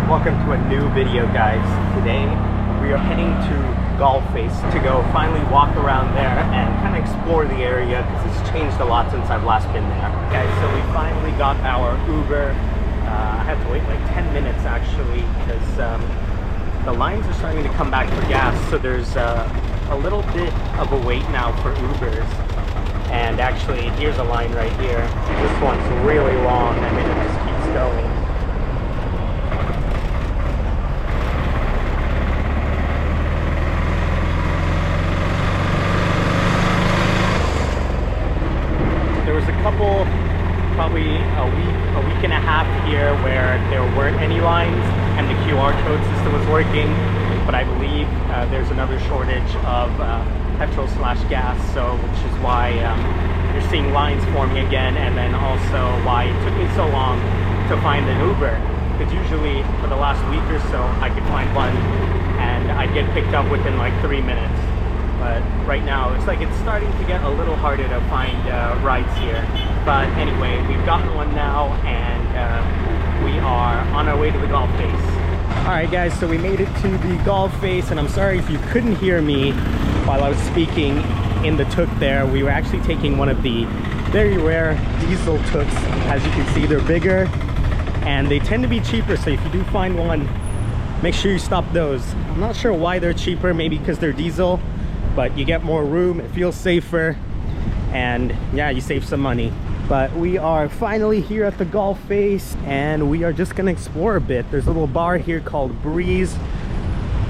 Welcome to a new video, guys. Today we are heading to Golf Face to go finally walk around there and kind of explore the area because it's changed a lot since I've last been there. Guys, so we finally got our Uber. I had to wait like 10 minutes actually because the lines are starting to come back for gas, so there's a little bit of a wait now for Ubers. And actually, here's a line right here. This one's really long. I mean, it just keeps going. Couple, probably a week and a half here where there weren't any lines and the QR code system was working, but I believe there's another shortage of petrol / gas, so which is why you're seeing lines forming again, and then also why it took me so long to find an Uber, because usually for the last week or so I could find one and I'd get picked up within like 3 minutes. But right now, it's like it's starting to get a little harder to find rides here. But anyway, we've gotten one now, and we are on our way to the Golf Face. Alright guys, so we made it to the Golf Face, and I'm sorry if you couldn't hear me while I was speaking in the tuk there. We were actually taking one of the very rare diesel tuks. As you can see, they're bigger, and they tend to be cheaper, so if you do find one, make sure you stop those. I'm not sure why they're cheaper, maybe because they're diesel, but you get more room, it feels safer, and yeah, you save some money. But we are finally here at the Golf Face, and we are just gonna explore a bit. There's a little bar here called Breeze,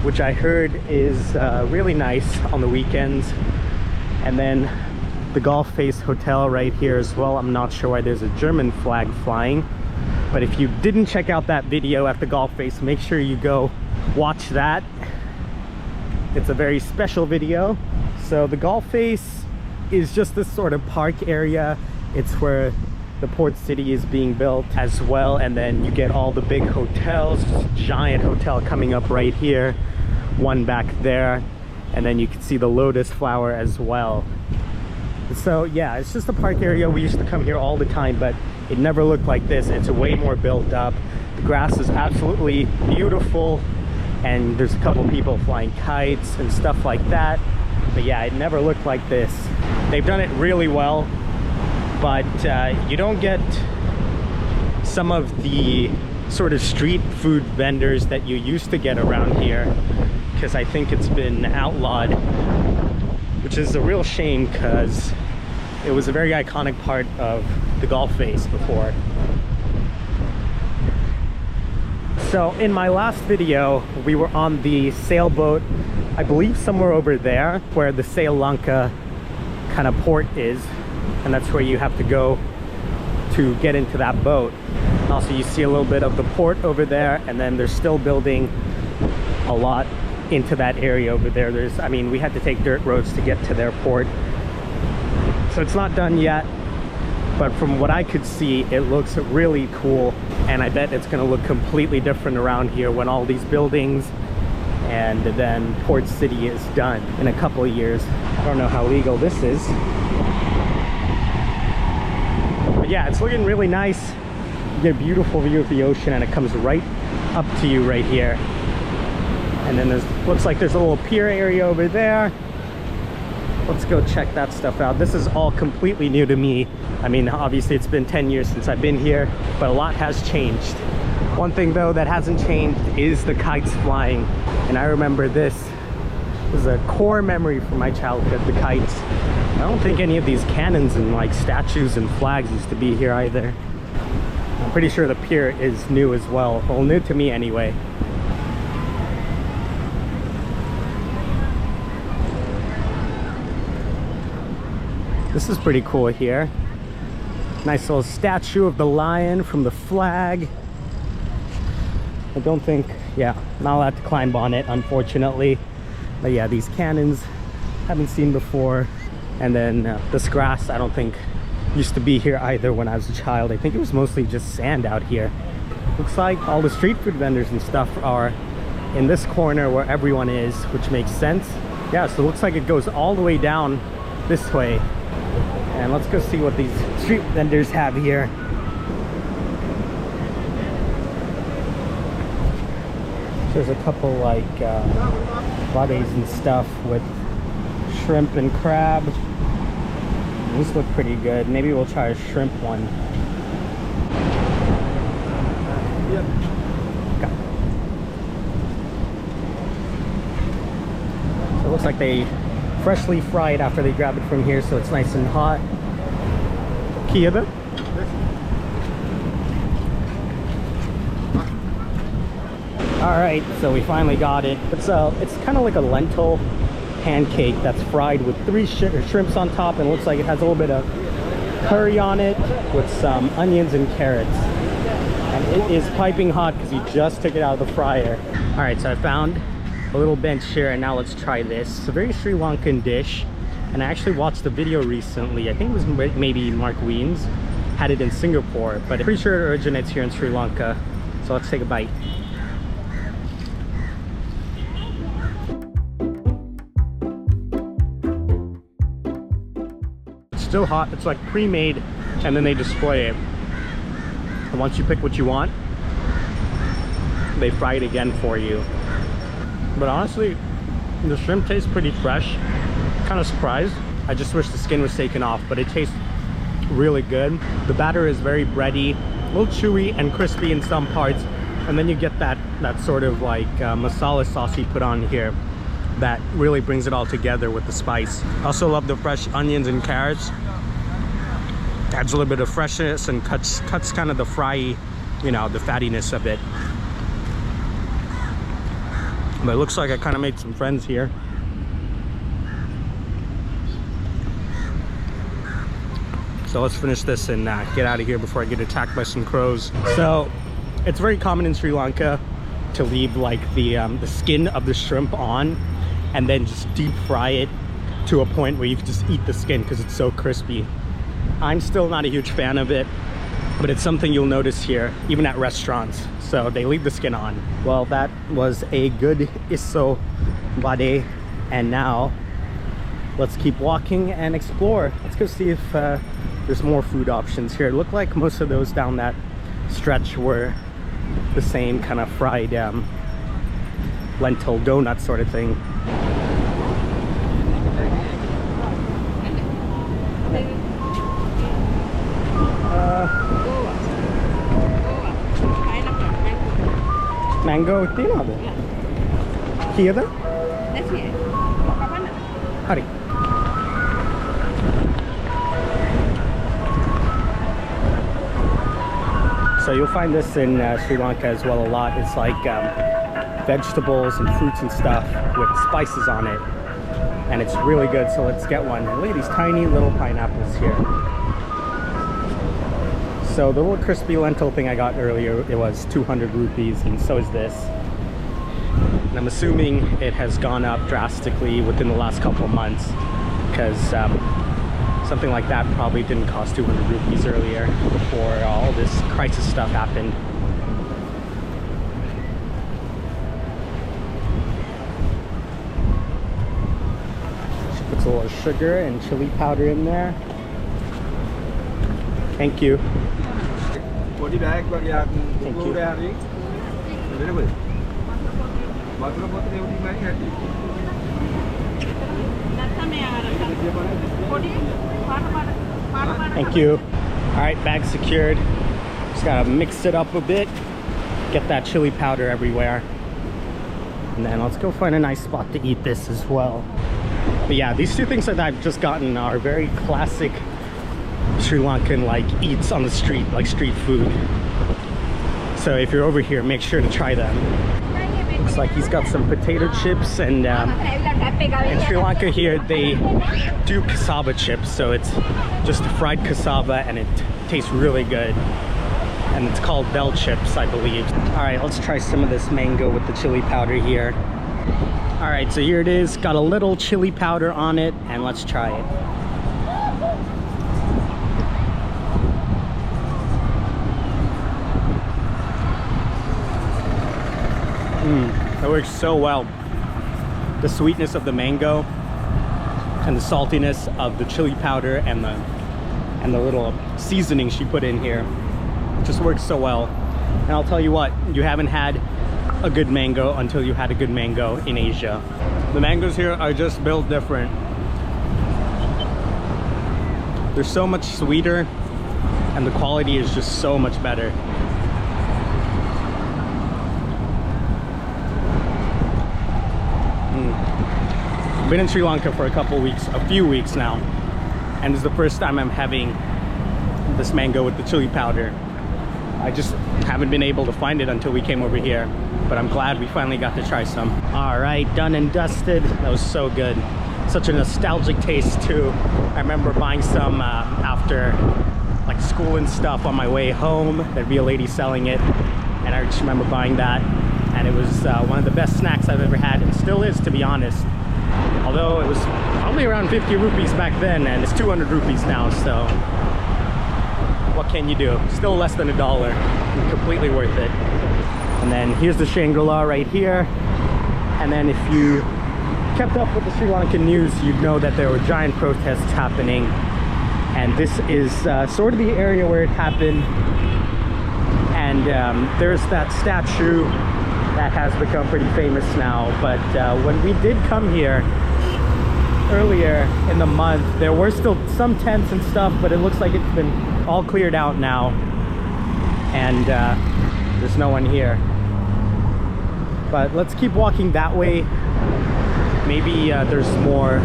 which I heard is really nice on the weekends. And then the Golf Face Hotel right here as well. I'm not sure why there's a German flag flying, but if you didn't check out that video at the Golf Face, make sure you go watch that. It's a very special video. So the Golf Face is just this sort of park area. It's where the port city is being built as well, and then you get all the big hotels. Giant hotel coming up right here, one back there, and then you can see the lotus flower as well. So yeah, it's just a park area. We used to come here all the time, but it never looked like this. It's way more built up. The grass is absolutely beautiful, and there's a couple people flying kites and stuff like that. But yeah, it never looked like this. They've done it really well, but you don't get some of the sort of street food vendors that you used to get around here, because I think it's been outlawed, which is a real shame because it was a very iconic part of the Golf Face before. So in my last video, we were on the sailboat, I believe somewhere over there where the Lanka kind of port is, and that's where you have to go to get into that boat. Also, you see a little bit of the port over there, and then they're still building a lot into that area over there. I mean, we had to take dirt roads to get to their port, so it's not done yet. But from what I could see, it looks really cool, and I bet it's gonna look completely different around here when all these buildings and then Port City is done in a couple of years. I don't know how legal this is. But yeah, it's looking really nice. You get a beautiful view of the ocean, and it comes right up to you right here. And then looks like there's a little pier area over there. Let's go check that stuff out. This is all completely new to me. I mean, obviously it's been 10 years since I've been here, but a lot has changed. One thing though that hasn't changed is the kites flying. And I remember this was a core memory from my childhood, the kites. I don't think any of these cannons and like statues and flags used to be here either. I'm pretty sure the pier is new as well. Well, new to me anyway. This is pretty cool here. Nice little statue of the lion from the flag. I don't think, yeah, not allowed to climb on it, unfortunately. But yeah, these cannons, haven't seen before. And then this grass, I don't think used to be here either when I was a child. I think it was mostly just sand out here. Looks like all the street food vendors and stuff are in this corner where everyone is, which makes sense. Yeah, so it looks like it goes all the way down this way. And let's go see what these street vendors have here. There's a couple like lattes and stuff with shrimp and crab. These look pretty good. Maybe we'll try a shrimp one. So it looks like they freshly fried after they grab it from here, so it's nice and hot. Kia. All right, so we finally got it. It's kind of like a lentil pancake that's fried with 3 shrimps on top, and it looks like it has a little bit of curry on it with some onions and carrots. And it is piping hot because you just took it out of the fryer. All right, so I found a little bench here, and now let's try this. It's a very Sri Lankan dish, and I actually watched a video recently. I think it was maybe Mark Wiens had it in Singapore, but I'm pretty sure it originates here in Sri Lanka. So let's take a bite. Still hot. It's like pre-made, and then they display it, and once you pick what you want, they fry it again for you. But honestly, the shrimp tastes pretty fresh. Kind of surprised. I just wish the skin was taken off, but it tastes really good. The batter is very bready, a little chewy and crispy in some parts, and then you get that sort of like masala sauce you put on here that really brings it all together with the spice. Also love the fresh onions and carrots. Adds a little bit of freshness and cuts kind of the fry, you know, the fattiness of it. But it looks like I kind of made some friends here. So let's finish this and get out of here before I get attacked by some crows. So it's very common in Sri Lanka to leave like the skin of the shrimp on and then just deep fry it to a point where you can just eat the skin because it's so crispy. I'm still not a huge fan of it, but it's something you'll notice here, even at restaurants. So they leave the skin on. Well, that was a good Ikson vade, and now let's keep walking and explore. Let's go see if there's more food options here. It looked like most of those down that stretch were the same kind of fried lentil donut sort of thing. Mango itu apa? Kia tu? Hari. So you'll find this in Sri Lanka as well a lot. It's like vegetables and fruits and stuff with spices on it, and it's really good. So let's get one. And look at these tiny little pineapples here. So the little crispy lentil thing I got earlier, it was 200 rupees, and so is this. And I'm assuming it has gone up drastically within the last couple of months, because something like that probably didn't cost 200 rupees earlier before all this crisis stuff happened. She puts a little sugar and chili powder in there. Thank you. Thank you. Thank you. All right, bag secured. Just gotta mix it up a bit, get that chili powder everywhere, and then let's go find a nice spot to eat this as well. But yeah, these two things that I've just gotten are very classic Sri Lankan like eats on the street, like street food. So if you're over here, make sure to try them. Looks like he's got some potato chips, and in Sri Lanka here they do cassava chips, so it's just fried cassava and it tastes really good, and it's called bell chips, I believe. All right, let's try some of this mango with the chili powder here. All right, so here it is, got a little chili powder on it, and let's try it. That works so well. The sweetness of the mango and the saltiness of the chili powder and the little seasoning she put in here just works so well. And I'll tell you what, you haven't had a good mango until you had a good mango in Asia. The mangoes here are just built different. They're so much sweeter and the quality is just so much better. I've been in Sri Lanka for a few weeks now, and this is the first time I'm having this mango with the chili powder. I just haven't been able to find it until we came over here, but I'm glad we finally got to try some. All right, done and dusted. That was so good. Such a nostalgic taste too. I remember buying some after like school and stuff on my way home. There'd be a lady selling it, and I just remember buying that, and it was one of the best snacks I've ever had, and still is, to be honest. Although it was probably around 50 rupees back then, and it's 200 rupees now, so what can you do? Still less than $1. Completely worth it. And then here's the Shangri-La right here. And then if you kept up with the Sri Lankan news, you'd know that there were giant protests happening. And this is sort of the area where it happened. And there's that statue that has become pretty famous now. But when we did come here earlier in the month, there were still some tents and stuff, but it looks like it's been all cleared out now, and there's no one here. But let's keep walking that way. Maybe there's more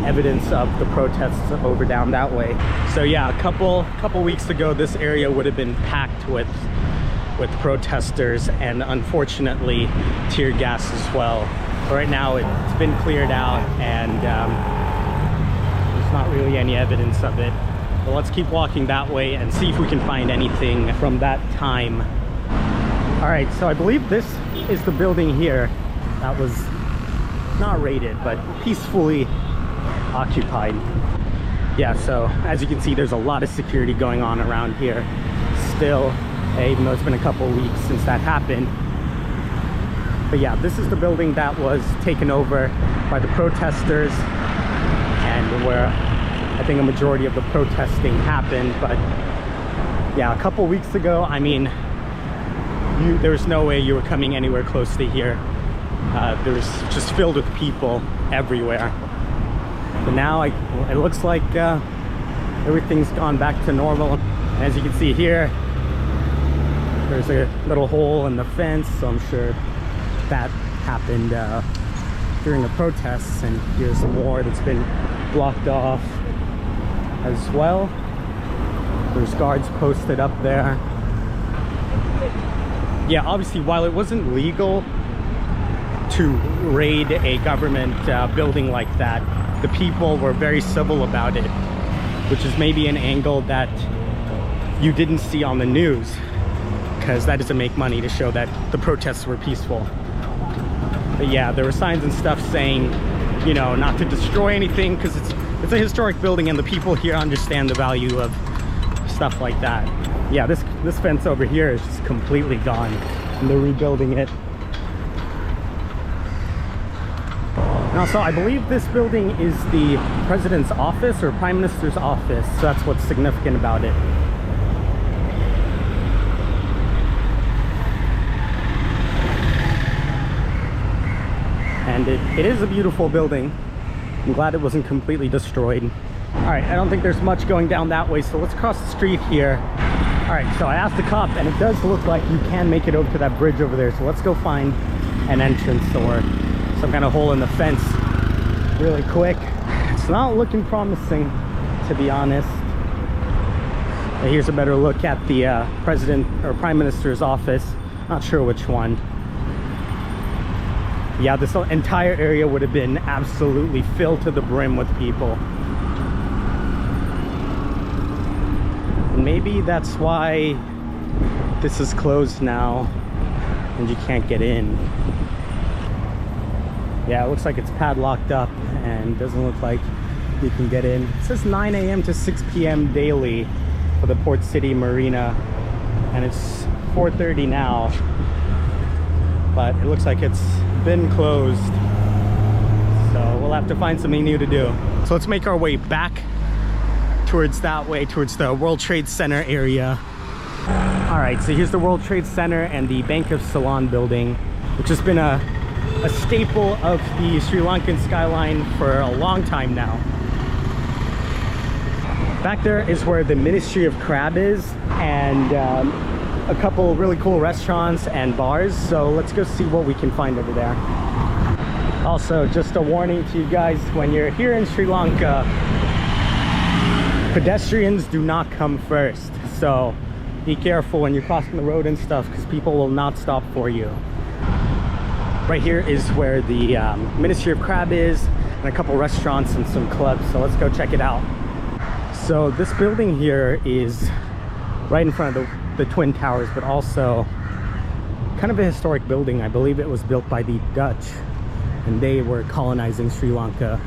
evidence of the protests over down that way. So yeah, a couple weeks ago, this area would have been packed with protesters, and unfortunately tear gas as well. Right now it's been cleared out, and there's not really any evidence of it. But let's keep walking that way and see if we can find anything from that time. All right, so I believe this is the building here that was not raided, but peacefully occupied. Yeah, so as you can see, there's a lot of security going on around here still, even though it's been a couple weeks since that happened. But yeah, this is the building that was taken over by the protesters, and where I think a majority of the protesting happened. But yeah, a couple weeks ago, I mean, there's no way you were coming anywhere close to here. There was just filled with people everywhere. But now it looks like everything's gone back to normal. And as you can see here, there's a little hole in the fence, so I'm sure that happened during the protests. And here's more that's been blocked off as well. There's guards posted up there. Yeah, obviously, while it wasn't legal to raid a government building like that, the people were very civil about it, which is maybe an angle that you didn't see on the news, because that doesn't make money to show that the protests were peaceful. But yeah, there were signs and stuff saying, you know, not to destroy anything, because it's a historic building and the people here understand the value of stuff like that. Yeah, this fence over here is just completely gone, and they're rebuilding it. And also, I believe this building is the president's office or prime minister's office, so that's what's significant about it. And it is a beautiful building. I'm glad it wasn't completely destroyed. All right, I don't think there's much going down that way, so let's cross the street here. All right, so I asked the cop, and it does look like you can make it over to that bridge over there, so let's go find an entrance or some kind of hole in the fence really quick. It's not looking promising, to be honest. But here's a better look at the president or prime minister's office. Not sure which one. Yeah, this entire area would have been absolutely filled to the brim with people. And maybe that's why this is closed now and you can't get in. Yeah, it looks like it's padlocked up and doesn't look like you can get in. It says 9 a.m. to 6 p.m. daily for the Port City Marina, and it's 4:30 now, but it looks like it's been closed, so we'll have to find something new to do. So let's make our way back towards that way, towards the World Trade Center area. All right, so here's the World Trade Center and the Bank of Ceylon building. which has been a staple of the Sri Lankan skyline for a long time now. Back there is where the Ministry of Crab is, and a couple really cool restaurants and bars. So let's go see what we can find over there. Also, just a warning to you guys, when you're here in Sri Lanka, pedestrians do not come first. So be careful when you're crossing the road and stuff, because people will not stop for you. Right here is where the Ministry of Crab is, and a couple restaurants and some clubs. So let's go check it out. So this building here is right in front of the Twin Towers, but also kind of a historic building. I believe it was built by the Dutch, and they were colonizing Sri Lanka.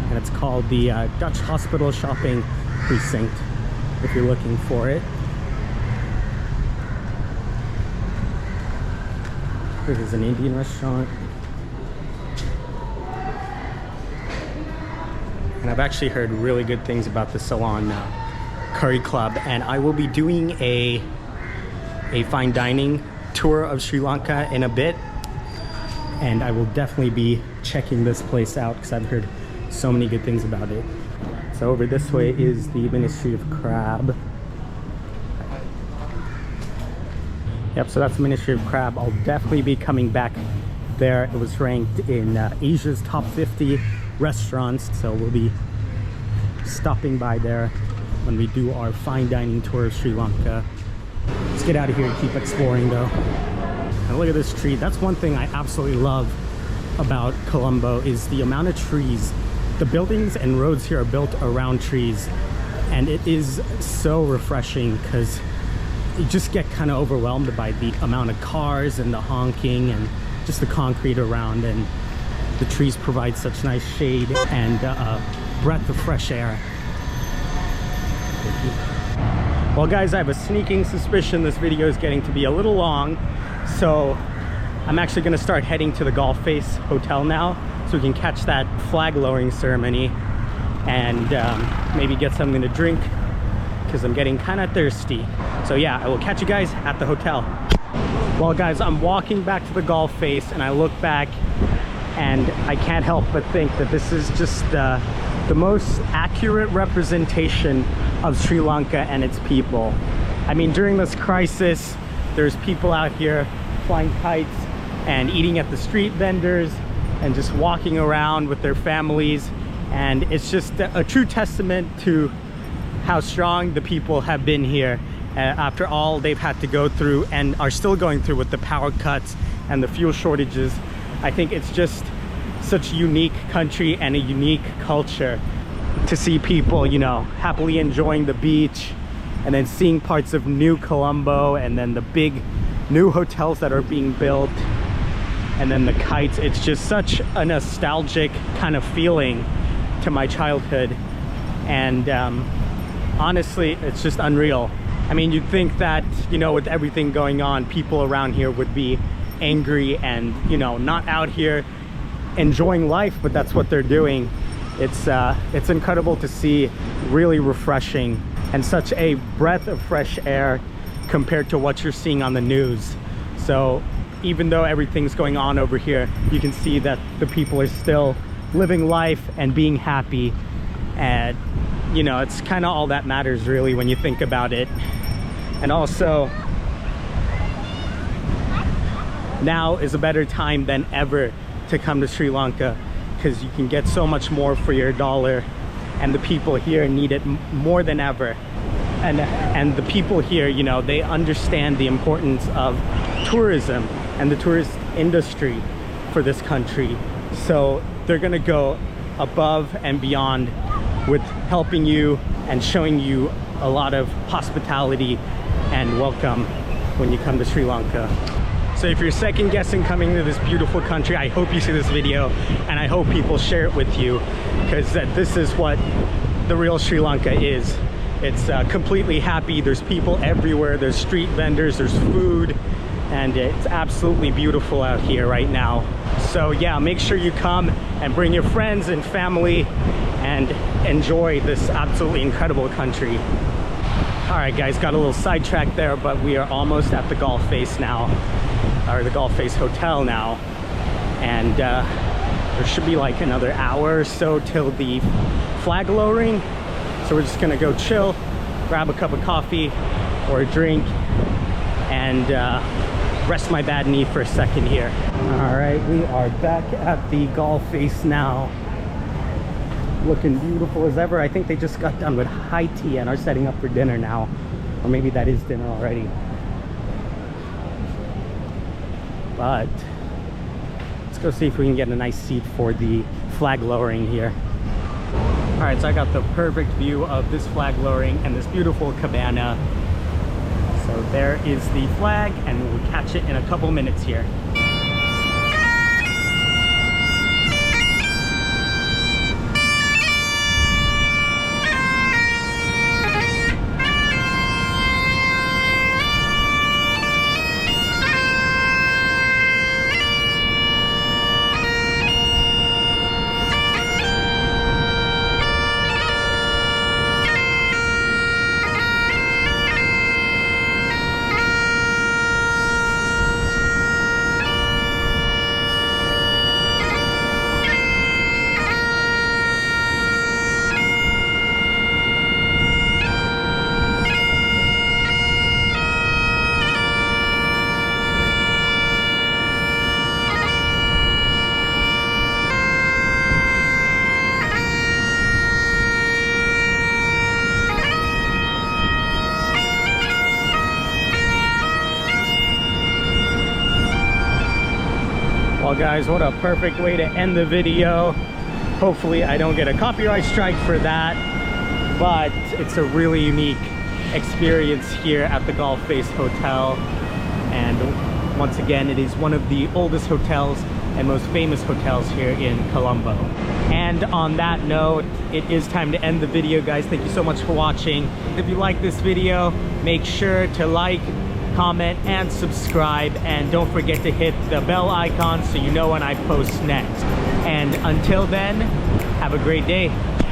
And it's called the Dutch Hospital Shopping Precinct, if you're looking for it. This is an Indian restaurant. And I've actually heard really good things about the Ceylon Curry Club, and I will be doing a fine dining tour of Sri Lanka in a bit, and I will definitely be checking this place out because I've heard so many good things about it. So over this way is the Ministry of Crab. Yep, so that's the Ministry of Crab. I'll definitely be coming back there. It was ranked in Asia's top 50 restaurants, so we'll be stopping by there when we do our fine dining tour of Sri Lanka. Let's get out of here and keep exploring though. And look at this tree. That's one thing I absolutely love about Colombo, is the amount of trees. The buildings and roads here are built around trees, and it is so refreshing because you just get kind of overwhelmed by the amount of cars and the honking and just the concrete around, and the trees provide such nice shade and a breath of fresh air. Well guys, I have a sneaking suspicion this video is getting to be a little long, so I'm actually going to start heading to the Golf Face Hotel now, so we can catch that flag lowering ceremony and maybe get something to drink, because I'm getting kind of thirsty. So yeah, I will catch you guys at the hotel. Well guys, I'm walking back to the Golf Face, and I look back and I can't help but think that this is just the most accurate representation of Sri Lanka and its people. I mean, during this crisis, there's people out here flying kites and eating at the street vendors and just walking around with their families, and it's just a true testament to how strong the people have been here after all they've had to go through and are still going through with the power cuts and the fuel shortages. I think it's just such a unique country and a unique culture to see people, you know, happily enjoying the beach, and then seeing parts of New Colombo, and then the big new hotels that are being built, and then the kites. It's just such a nostalgic kind of feeling to my childhood, and honestly, it's just unreal. I mean, you'd think that, you know, with everything going on, people around here would be angry and, you know, not out here enjoying life, but that's what they're doing. It's incredible to see, really refreshing, and such a breath of fresh air compared to what you're seeing on the news. So even though everything's going on over here, you can see that the people are still living life and being happy, and you know, it's kind of all that matters really when you think about it. And also, now is a better time than ever to come to Sri Lanka, because you can get so much more for your dollar, and the people here need it more than ever. And the people here, you know, they understand the importance of tourism and the tourist industry for this country, so they're gonna go above and beyond with helping you and showing you a lot of hospitality and welcome when you come to Sri Lanka. So if you're second guessing coming to this beautiful country, I hope you see this video, and I hope people share it with you, because this is what the real Sri Lanka is. It's completely happy. There's people everywhere. There's street vendors, there's food, and it's absolutely beautiful out here right now. So yeah, make sure you come and bring your friends and family and enjoy this absolutely incredible country. All right guys, got a little sidetracked there, but we are almost at the Golf Face now. or the Golf Face Hotel now, and there should be like another hour or so till the flag lowering. So we're just gonna go chill, grab a cup of coffee or a drink, and rest my bad knee for a second here. All right, we are back at the Golf Face now. Looking beautiful as ever. I think they just got done with high tea and are setting up for dinner now. Or maybe that is dinner already. But let's go see if we can get a nice seat for the flag lowering here. All right, so I got the perfect view of this flag lowering and this beautiful cabana. So there is the flag, and we'll catch it in a couple minutes here. Well guys, what a perfect way to end the video. Hopefully I don't get a copyright strike for that, but it's a really unique experience here at the Golf Face Hotel. And once again, it is one of the oldest hotels and most famous hotels here in Colombo. And on that note, it is time to end the video, guys. Thank you so much for watching. If you like this video, make sure to like, comment, and subscribe, and don't forget to hit the bell icon so you know when I post next. And until then, have a great day.